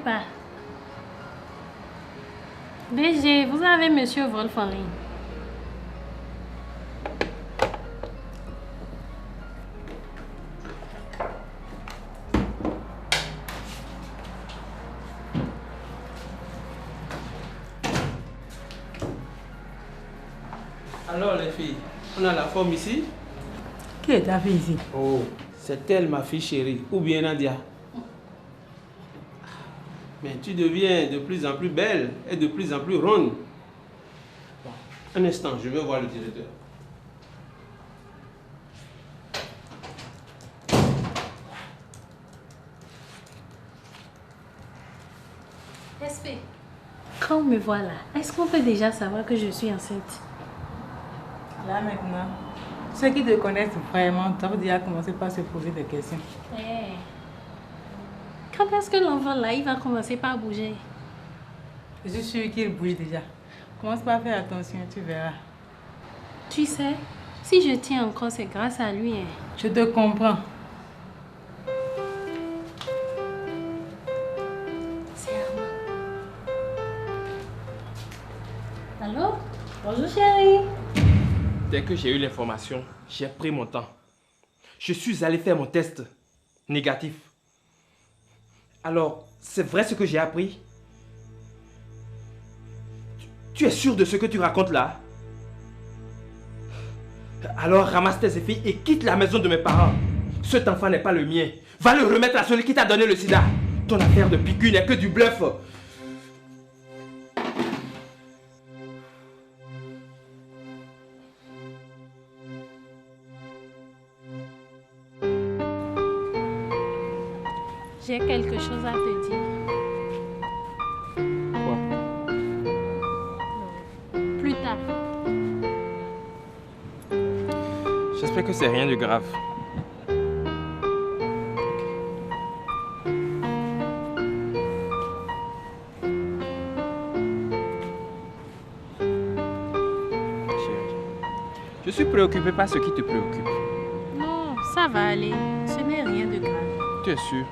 pas. DG, vous avez Monsieur Wolf en ligne. Alors les filles, on a la forme ici? Qui est ta fille ici? Oh, c'est elle ma fille chérie, ou bien Nadia. Mais tu deviens de plus en plus belle et de plus en plus ronde. Bon, un instant, je vais voir le directeur. Respect. Quand on me voit là, est-ce qu'on peut déjà savoir que je suis enceinte? Là maintenant, ceux qui te connaissent vraiment doivent déjà commencer par se poser des questions. Hey. Quand est-ce que l'enfant là, il va commencer par bouger? Je suis sûre qu'il bouge déjà. Commence par faire attention, tu verras. Tu sais, si je tiens encore, c'est grâce à lui. Hein. Je te comprends. C'est Armand. Allô? Bonjour chérie. Dès que j'ai eu l'information, j'ai pris mon temps. Je suis allé faire mon test négatif. Alors, c'est vrai ce que j'ai appris? Tu es sûr de ce que tu racontes là? Alors ramasse tes effets et quitte la maison de mes parents. Cet enfant n'est pas le mien. Va le remettre à celui qui t'a donné le sida. Ton affaire de piqûre n'est que du bluff. J'ai quelque chose à te dire. Quoi? Plus tard. J'espère que c'est rien de grave. Chérie, je suis préoccupé par ce qui te préoccupe. Non, ça va aller. Ce n'est rien de grave. Tu es sûr?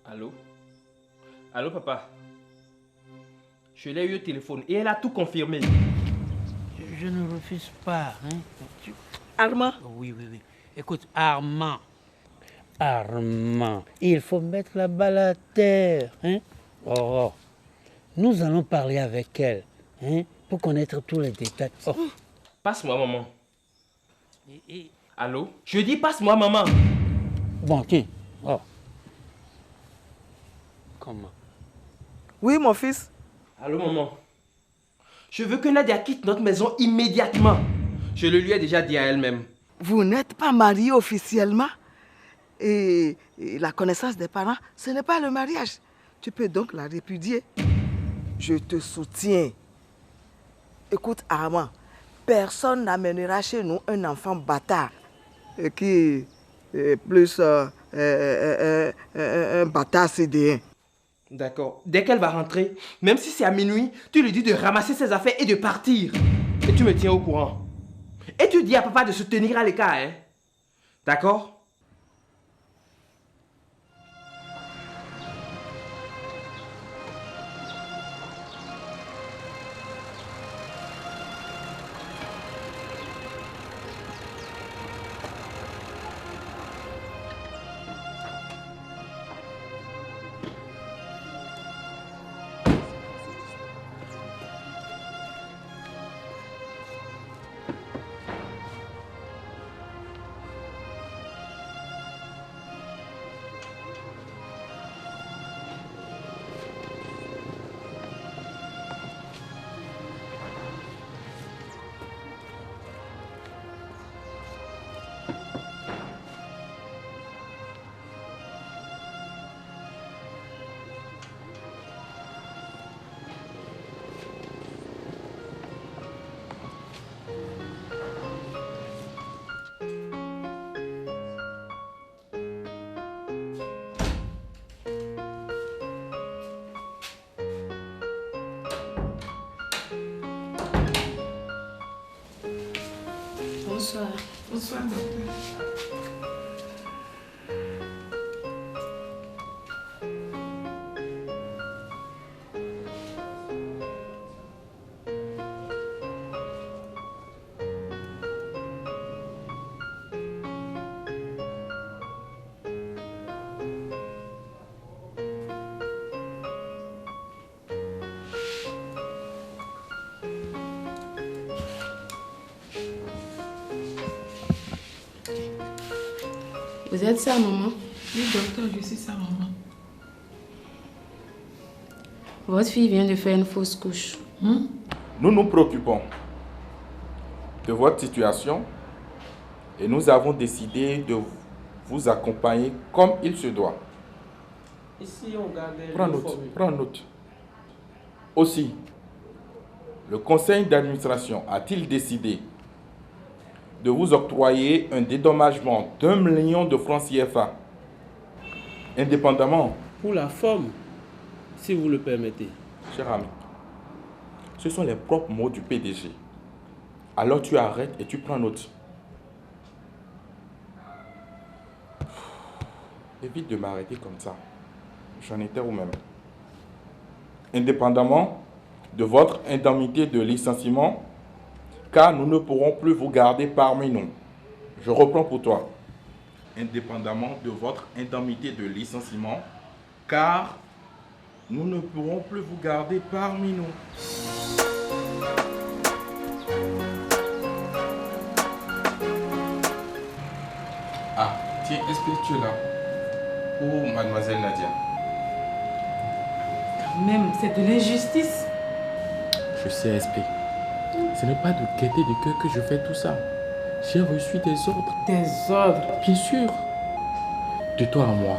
Allô? Allô, papa? Je l'ai eu au téléphone et elle a tout confirmé. Je ne refuse pas. Hein? Armand? Oui, oui, oui. Écoute, Armand. Armand, il faut mettre la balle à terre. Hein? Oh, nous allons parler avec elle hein, pour connaître tous les détails. Oh. Passe-moi, maman. Et... Allô? Je dis passe-moi, maman. Bon, tiens. Oh. Comment? Oui, mon fils. Allô, maman. Je veux que Nadia quitte notre maison immédiatement. Je le lui ai déjà dit à elle-même. Vous n'êtes pas mariés officiellement et la connaissance des parents, ce n'est pas le mariage. Tu peux donc la répudier. Je te soutiens. Écoute, Armand, personne n'amènera chez nous un enfant bâtard qui est plus un bâtard CDN. D'accord. Dès qu'elle va rentrer, même si c'est à minuit, tu lui dis de ramasser ses affaires et de partir. Et tu me tiens au courant. Et tu dis à papa de se tenir à l'écart, hein? D'accord? Bonsoir, docteur. Vous êtes sa maman? Oui, docteur, je suis sa maman. Votre fille vient de faire une fausse couche. Nous nous préoccupons de votre situation et nous avons décidé de vous accompagner comme il se doit. Ici, on gardait Prends les note, formules. prends note. Aussi, le conseil d'administration a-t-il décidé de vous octroyer un dédommagement d'1 million de francs CFA, indépendamment, Pour la forme, si vous le permettez. cher ami. Ce sont les propres mots du PDG. Alors tu arrêtes et tu prends note. Évite de m'arrêter comme ça. J'en étais où même. Indépendamment de votre indemnité de licenciement, car nous ne pourrons plus vous garder parmi nous. Je reprends pour toi. Indépendamment de votre indemnité de licenciement, car nous ne pourrons plus vous garder parmi nous. Ah, tiens, est-ce que tu es là? Pour mademoiselle Nadia. Quand même, c'est de l'injustice. Je sais, SP. Ce n'est pas de gaieté de cœur que je fais tout ça. J'ai reçu des ordres. Des ordres. Bien sûr. De toi à moi.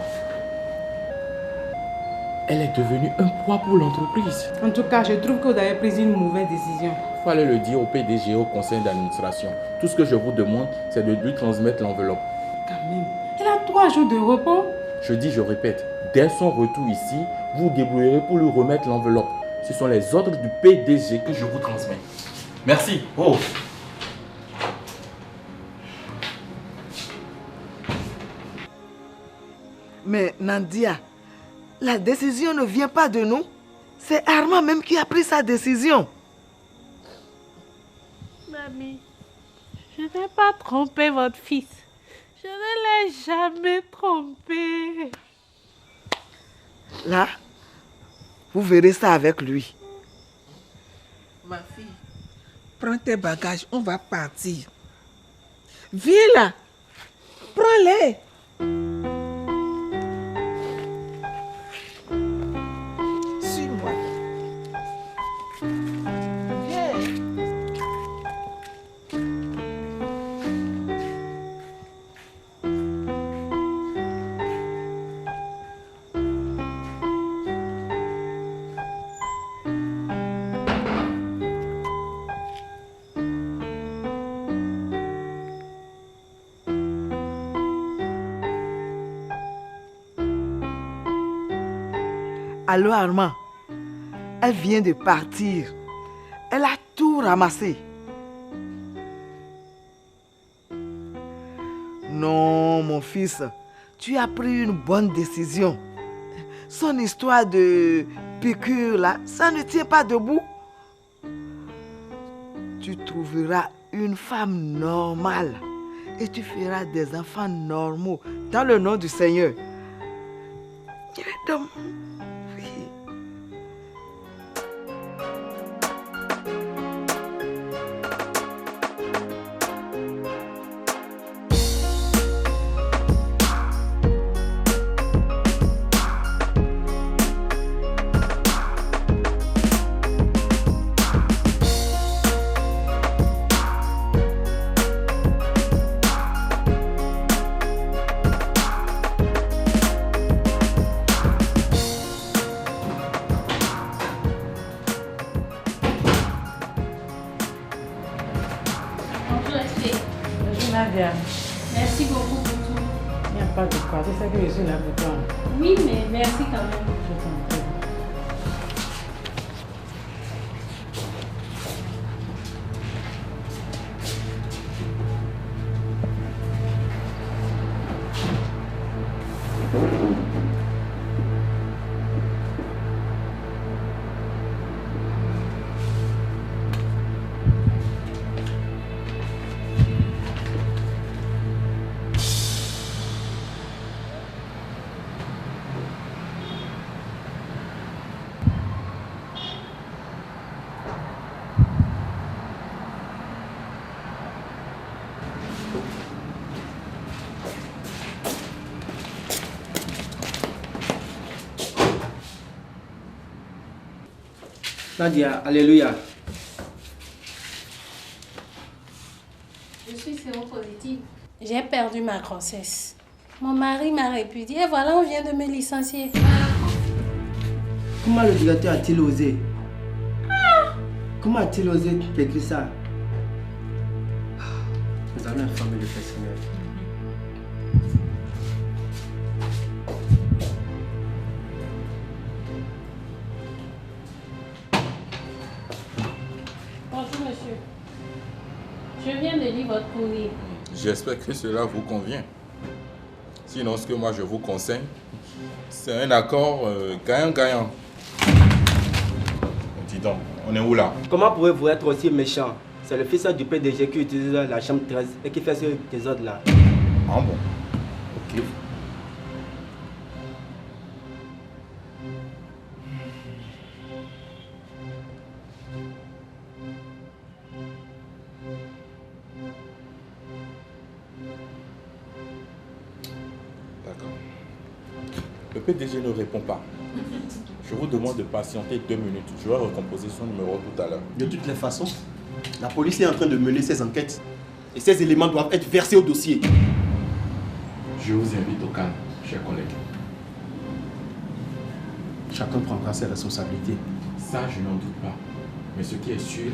Elle est devenue un poids pour l'entreprise. En tout cas, je trouve que vous avez pris une mauvaise décision. Il fallait le dire au PDG et au conseil d'administration. Tout ce que je vous demande, c'est de lui transmettre l'enveloppe. Quand même. Elle a 3 jours de repos. Je dis, je répète, dès son retour ici, vous vous débrouillerez pour lui remettre l'enveloppe. Ce sont les ordres du PDG que je vous transmets. Merci. Oh. Mais Nadia, la décision ne vient pas de nous. C'est Armand même qui a pris sa décision. Mamie, je n'ai pas trompé votre fils. Je ne l'ai jamais trompé. Là, vous verrez ça avec lui. Ma fille, prends tes bagages, on va partir. Viens là, prends-les. Suis-moi. Viens. Allô Armand, elle vient de partir. Elle a tout ramassé. Non, mon fils, tu as pris une bonne décision. Son histoire de piqûre là, ça ne tient pas debout. Tu trouveras une femme normale et tu feras des enfants normaux dans le nom du Seigneur. Donc, Bonjour, SP. Bonjour Nadia. Merci beaucoup pour tout. Il n'y a pas de quoi. Tu sais que je suis là pour toi. Oui, mais merci quand même. Je t'en prie. Nadia, alléluia. Je suis séropositive. J'ai perdu ma grossesse. Mon mari m'a répudiée et voilà, on vient de me licencier. Comment le directeur a-t-il osé? Comment a-t-il osé écrire ça? Nous allons informer le personnel. Bonjour, monsieur. Je viens de lire votre courrier. J'espère que cela vous convient. Sinon, ce que moi je vous conseille, c'est un accord gagnant-gagnant. Dis donc, on est où là? Comment pouvez-vous être aussi méchant? C'est le fils du PDG qui utilise la chambre 13 et qui fait ce désordre-là. Ah bon? Ok. D'accord. Le PDG ne répond pas. Je vous demande de patienter 2 minutes. Je vais recomposer son numéro tout à l'heure. De toutes les façons, la police est en train de mener ses enquêtes. Et ces éléments doivent être versés au dossier. Je vous invite au calme, chers collègues. Chacun prendra ses responsabilités. Ça, je n'en doute pas. Mais ce qui est sûr,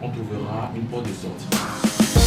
on trouvera une porte de sortie.